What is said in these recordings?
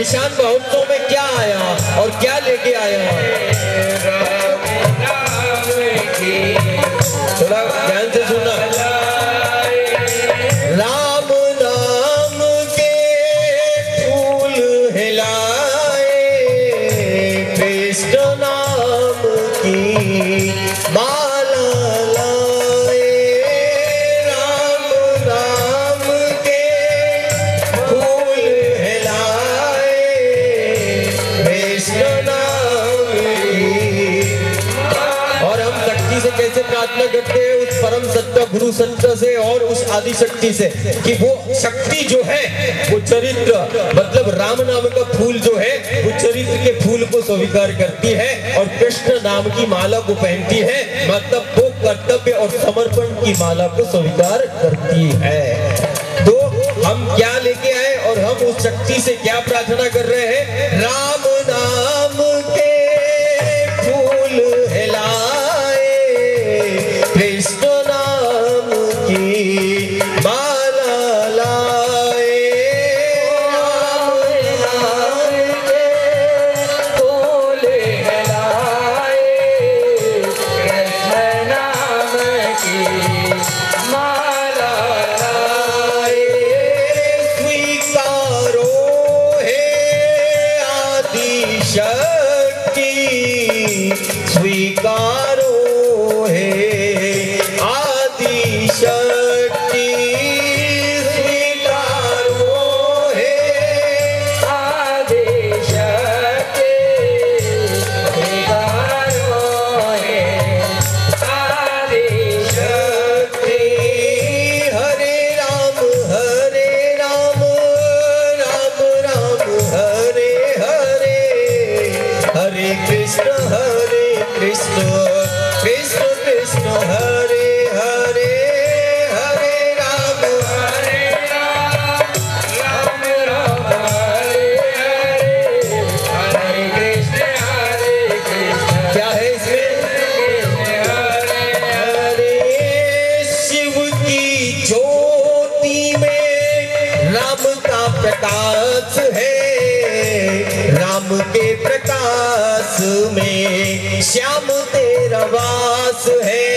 निशान महोत्सव में क्या आया और क्या लेके आया? थोड़ा ध्यान से सुनना। राम नाम के फूल हिलाए, कृष्ण नाम की माला लाए। राम नाम के फूल हिलाए, कृष्ण नाम की। और हम शक्ति से कैसे प्रार्थना करते हैं? उस परम सत्ता गुरु सत्ता से और उस आदि शक्ति से कि वो शक्ति जो है वो चरित्र मतलब राम नाम का फूल जो है वो चरित्र के फूल को स्वीकार करती है और कृष्ण नाम की माला को पहनती है, मतलब वो कर्तव्य और समर्पण की माला को स्वीकार करती है। तो हम क्या लेके आए और हम उस शक्ति से क्या प्रार्थना कर रहे हैं? राम नाम के फूल हिलाए, कृष्ण नाम की माला लाए। राम नाम के फूल हिलाए, कृष्ण नाम की माला लाए। स्वीकारो है आदि शक्ति, स्वीकारो है आदि शक्ति, स्वीकारो है आदि शक्ति, स्वीकारो है आदि शक्ति। हरे राम राम राम हरे हरे, हरे कृष्ण कृष्ण कृष्ण कृष्ण हरे हरे, हरे राम राम राम हरे हरे, हरे कृष्ण क्या है इसमें? हरे शिव की ज्योति में राम का प्रकाश है, राम के प्रकाश में श्याम तेरा वास है।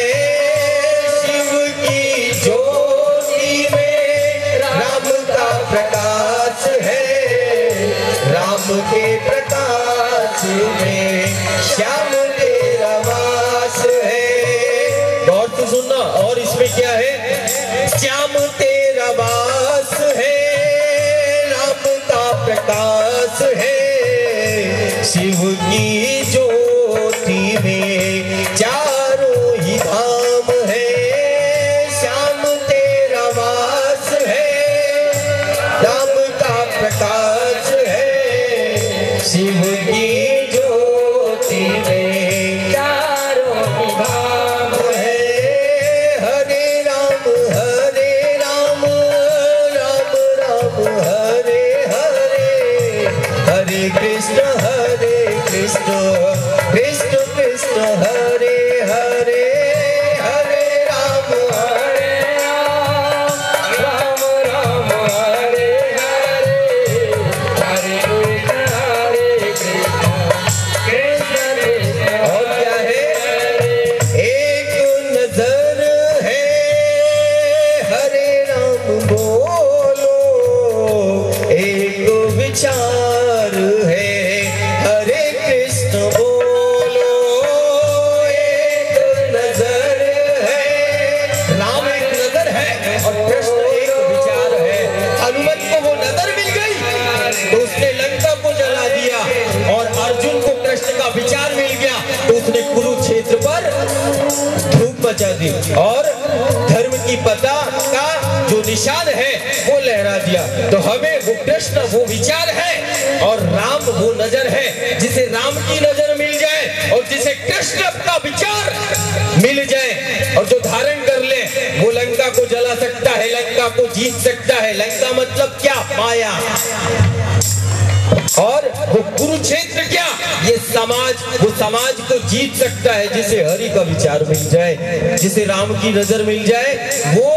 शिव की ज्योति में राम का प्रकाश है, राम के प्रकाश में श्याम तेरा वास है। गौर से सुनना। और इसमें क्या है? श्याम तेरा वास है, राम का प्रकाश है। शिव की ज्योति में चारों ही धाम है, श्याम तेरा वास है, राम का प्रकाश है। शिव की ज्योति में चारों ही धाम है। हरे राम राम राम हरे हरे, हरे कृष्ण कृष्ण कृष्ण कृष्ण हरे हरे, हरे राम राम राम हरे हरे, हरे कृष्ण कृष्ण कृष्ण। और क्या है? एक नजर है हरे राम बोलो, एक विचार है हरे कृष्ण बोलो, एक नजर है। राम एक नजर है और कृष्ण एक विचार है। हनुमत को वो नजर मिल गई तो उसने लंका को जला दिया, और अर्जुन को कृष्ण का विचार मिल गया तो उसने कुरुक्षेत्र पर धूप मचा दी और धर्म की पताका जो निशान है वो लहरा दिया। तो हमें वो कृष्ण वो विचार है और राम वो नजर है। जिसे राम की नजर मिल जाए और जिसे कृष्ण का विचार मिल जाए और जो धारण कर ले वो लंका को जला सकता है, लंका को जीत सकता है। लंका मतलब क्या? माया। और वो कुरुक्षेत्र क्या? ये समाज, वो समाज को जीत सकता है जिसे हरि का विचार मिल जाए, जिसे राम की नजर मिल जाए वो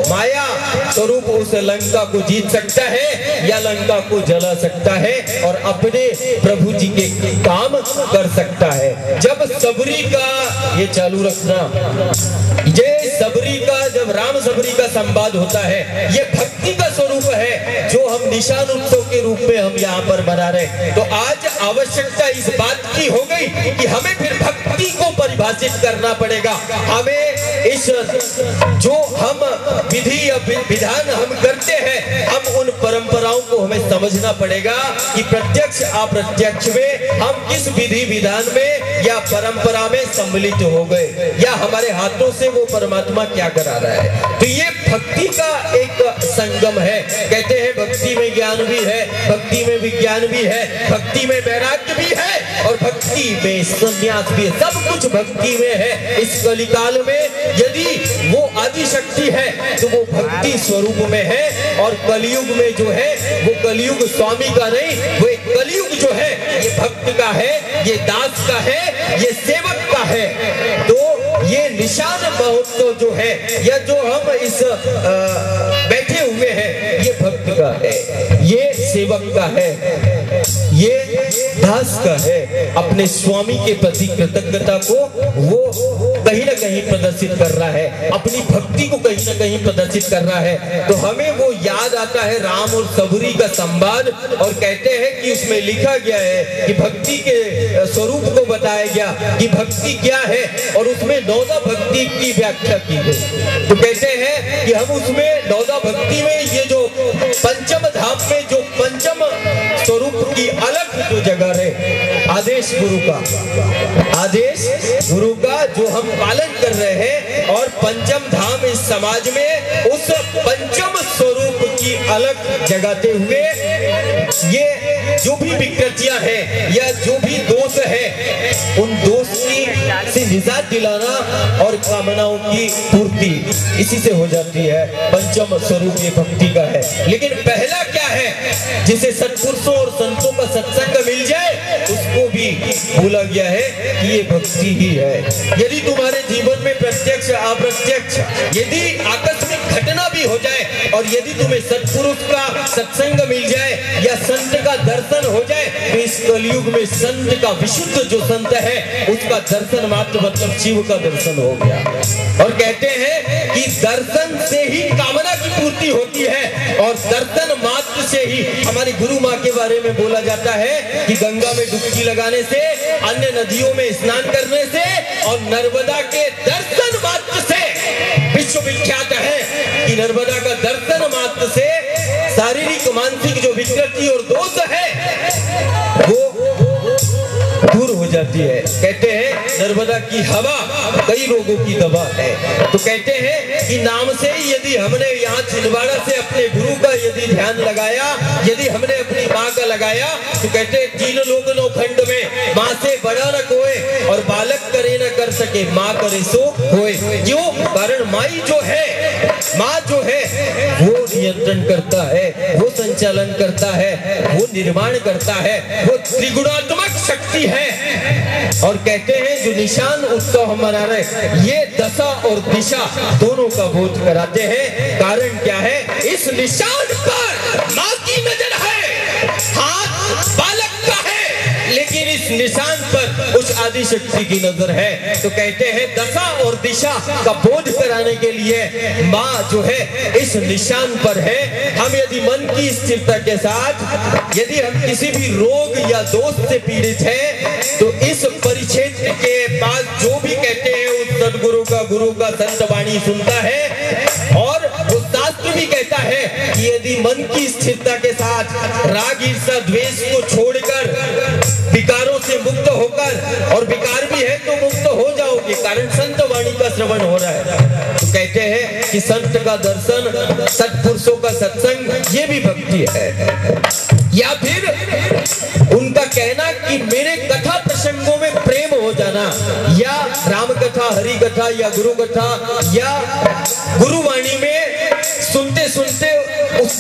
माया स्वरूप उस लंका को जीत सकता है या लंका को जला सकता है और अपने प्रभु जी के काम कर सकता है। जब सबरी का ये चालू रखना, ये सबरी का, जब राम सबरी का संवाद होता है, ये भक्ति का स्वरूप है जो हम निशान उत्सव के रूप में हम यहाँ पर मना रहे। तो आज आवश्यकता इस बात की हो गई कि हमें फिर भक्ति को परिभाषित करना पड़ेगा। हमें इस जो हम विधि या विधान हम करते हैं, हम उन परंपराओं को हमें समझना पड़ेगा कि प्रत्यक्ष अप्रत्यक्ष में हम किस विधि विधान में या परंपरा में सम्मिलित हो गए या हमारे हाथों से वो परमात्मा क्या करा रहा है। तो ये भक्ति का एक संगम है। कहते हैं भक्ति में ज्ञान भी है, भक्ति में विज्ञान भी है, भक्ति में वैराग्य भी है और भक्ति में संन्यास भी है। सब कुछ भक्ति में है। इस कलिकाल में यदि वो आदि शक्ति है तो वो भक्ति स्वरूप में है और कलयुग में जो है वो कलयुग स्वामी का नहीं, वो एक कलयुग जो है ये भक्त का है, ये दास का है, ये सेवक का है। तो ये निशान महोत्सव जो है या जो हम इस बैठे हुए हैं, ये भक्त का है, ये सेवक का है, ये दास का है। अपने स्वामी के प्रति कृतज्ञता को वो कहीं ना कहीं प्रदर्शित कर रहा है, अपनी भक्ति को कहीं ना कहीं प्रदर्शित कर रहा है। तो हमें वो याद आता है राम और सबरी का संवाद, और कहते हैं कि उसमें लिखा गया है कि भक्ति के स्वरूप को बताया गया कि भक्ति क्या है और उसमें नौदा भक्ति की व्याख्या की गई। तो कहते हैं कि हम उसमें नौदा भक्ति में ये जो पंचम धाम में जो पंचम स्वरूप की अलग जो जगह है, आदेश गुरु का, आदेश गुरु का जो हम पालन कर रहे हैं, और पंचम धाम इस समाज में उस पंचम स्वरूप की अलग जगाते हुए ये जो भी विकृतियां हैं या जो भी दोष है, उन दोष से निजात दिलाना और कामनाओं की पूर्ति इसी से हो जाती है। पंचम स्वरूप ये भक्ति का है। लेकिन पहला क्या है, जिसे सत्पुरुषों और संतों का सत्संग मिल जाए उसको भी भूला गया है कि ये भक्ति ही है। यदि तुम्हारे जीवन में प्रत्यक्ष अप्रत्यक्ष यदि आकस्मिक घटना भी हो जाए और यदि तुम्हें सत्पुरुष का सत्संग मिल जाए या संत का दर्शन हो जाए, तो इस कलयुग में संत का विशुद्ध जो संत है उसका दर्शन मात्र मतलब शिव का दर्शन हो गया। और कहते हैं कि दर्शन से ही कामना की पूर्ति होती है और दर्शन मात्र से ही, हमारी गुरु माँ के बारे में बोला जाता है कि गंगा में डुबकी लगाने से, अन्य नदियों में स्नान करने से और नर्मदा के दर्शन मात्र से, विश्व विख्यात है कि नर्मदा का दर्शन मात्र से शारीरिक मानसिक जो विकृति और दोष है वो दूर हो जाती है। कहते हैं नर्मदा की हवा कई रोगों की दवा है। तो कहते हैं कि नाम से ही यदि हमने यहाँ छिंदवाड़ा से अपने गुरु का यदि ध्यान लगाया, यदि हमने अपनी माँ का लगाया, तो कहते हैं तीन लोग नौखंड में माँ से बड़ा न कोई और बालक करे न कर सके, माँ करे सो होए। क्यों? कारण माई जो है, माँ जो है वो नियंत्रण करता है, वो संचालन करता है, वो निर्माण करता है, वो त्रिगुणात्मक शक्ति है। और कहते हैं जो निशान उत्सव हम मना रहे, ये दशा और दिशा दोनों का बोध कराते हैं। कारण क्या है? इस निशान पर माँ की नजर है, हाथ बालक का है, लेकिन इस निशान पर उस आदि शक्ति की नजर है। तो कहते हैं दशा और दिशा का बोध कराने के लिए माँ जो है इस निशान पर है। हम यदि मन की स्थिरता के साथ यदि हम किसी भी रोग या दोष से पीड़ित हैं, तो इस परिक्षेत्र के पास जो भी कहते हैं उस सदगुरु का, गुरु का संत वाणी सुनता है। और वो शास्त्र भी कहता है कि यदि मन की स्थिरता के साथ राग ईर्ष्या द्वेष को छोड़कर विकारों से मुक्त होकर, और विकार भी है तो मुक्त हो जाओगे, कारण संत वाणी का श्रवण हो रहा है। तो कहते हैं कि संत का दर्शन, सत्पुरुषों का सत्संग, ये भी भक्ति है। या फिर उनका कहना कि मेरे कथा प्रसंगों में प्रेम हो जाना, या राम कथा, हरि कथा या गुरु कथा या गुरुवाणी में सुनते सुनते उस